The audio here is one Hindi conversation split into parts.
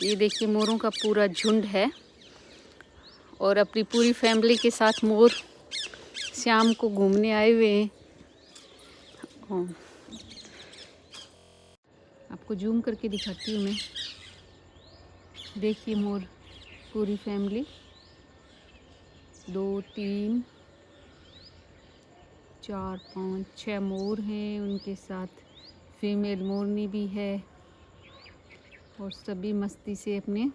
ये देखिए मोरों का पूरा झुंड है और अपनी पूरी फैमिली के साथ मोर शाम को घूमने आए हुए हैं। आपको जूम करके दिखाती हूँ मैं। देखिए मोर पूरी फैमिली 2 3 4 5 6 मोर हैं, उनके साथ फीमेल मोरनी भी है और सभी मस्ती से अपने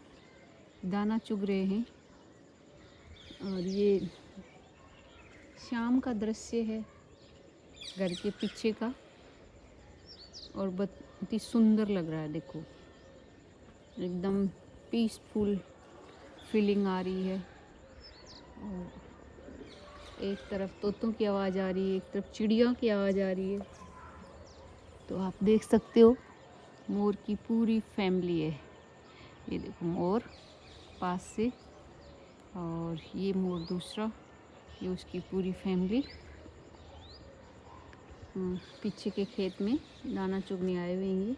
दाना चुग रहे हैं। और ये शाम का दृश्य है घर के पीछे का और बहुत ही सुंदर लग रहा है। देखो एकदम पीसफुल फीलिंग आ रही है। और एक तरफ तोतों की आवाज़ आ रही है, एक तरफ चिड़िया की आवाज़ आ रही है। तो आप देख सकते हो मोर की पूरी फैमिली है। ये देखो मोर पास से, और ये मोर दूसरा, ये उसकी पूरी फैमिली पीछे के खेत में दाना चुगने आए हुए हैं।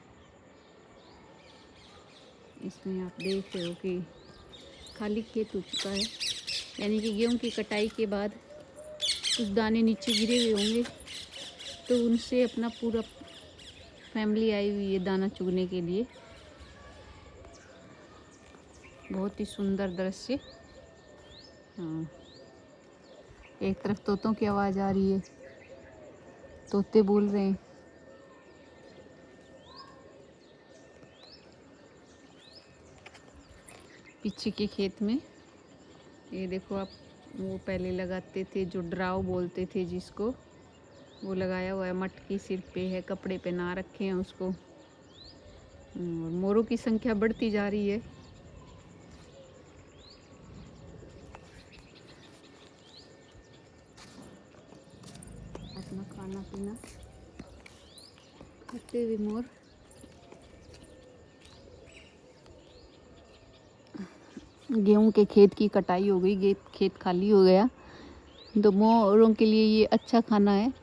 इसमें आप देख रहे हो कि खाली खेत हो चुका है, यानी कि गेहूं की कटाई के बाद कुछ दाने नीचे गिरे हुए होंगे, तो उनसे अपना पूरा फैमिली आई हुई है दाना चुगने के लिए। बहुत ही सुंदर दृश्य। हाँ, एक तरफ तोतों की आवाज़ आ रही है, तोते बोल रहे हैं। पीछे के खेत में ये देखो आप, वो पहले लगाते थे जो ड्राव बोलते थे जिसको, वो लगाया हुआ है, मटकी सिर पे है, कपड़े पे ना रखे हैं उसको। मोरों की संख्या बढ़ती जा रही है। अपना खाना पीना खाते हुए मोर गेहूं के खेत की कटाई हो गई, खेत खाली हो गया, तो मोरों के लिए ये अच्छा खाना है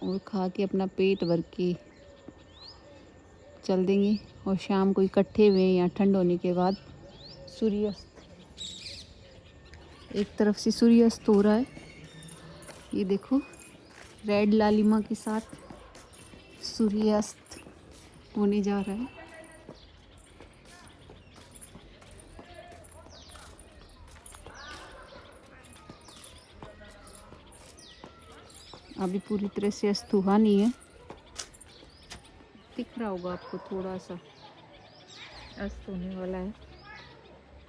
और खा के अपना पेट भर के चल देंगे। और शाम को इकट्ठे हुए यहाँ ठंड होने के बाद सूर्यास्त, एक तरफ से सूर्यास्त हो रहा है। ये देखो रेड लालिमा के साथ सूर्यास्त होने जा रहा है। अभी पूरी तरह से अस्त हुआ नहीं है, दिख रहा होगा आपको थोड़ा सा अस्त होने वाला है।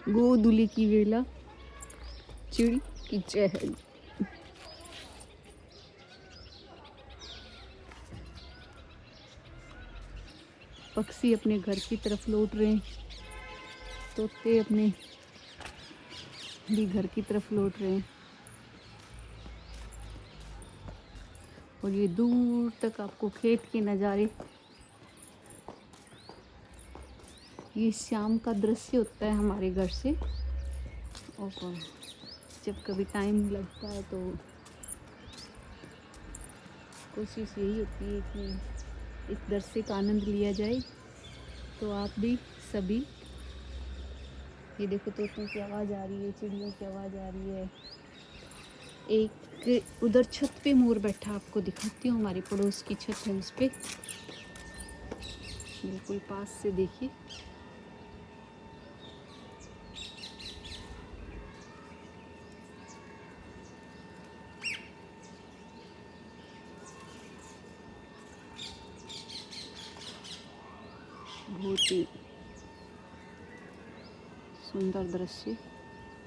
गोधूली की वेला चिड़ी की चहल। पक्षी अपने घर की तरफ लौट रहे हैं, तोते अपने भी घर की तरफ लौट रहे हैं। और ये दूर तक आपको खेत के नज़ारे, ये शाम का दृश्य होता है हमारे घर से। और जब कभी टाइम लगता है तो कोशिश यही होती है कि इस दृश्य का आनंद लिया जाए। तो आप भी सभी, ये देखो तोतों की आवाज़ आ रही है, चिड़ियों की आवाज़ आ रही है। एक उधर छत पे मोर बैठा, आपको दिखाती हूँ, हमारी पड़ोस की छत है, उस पे बिल्कुल पास से देखिए। बहुत ही सुंदर दृश्य।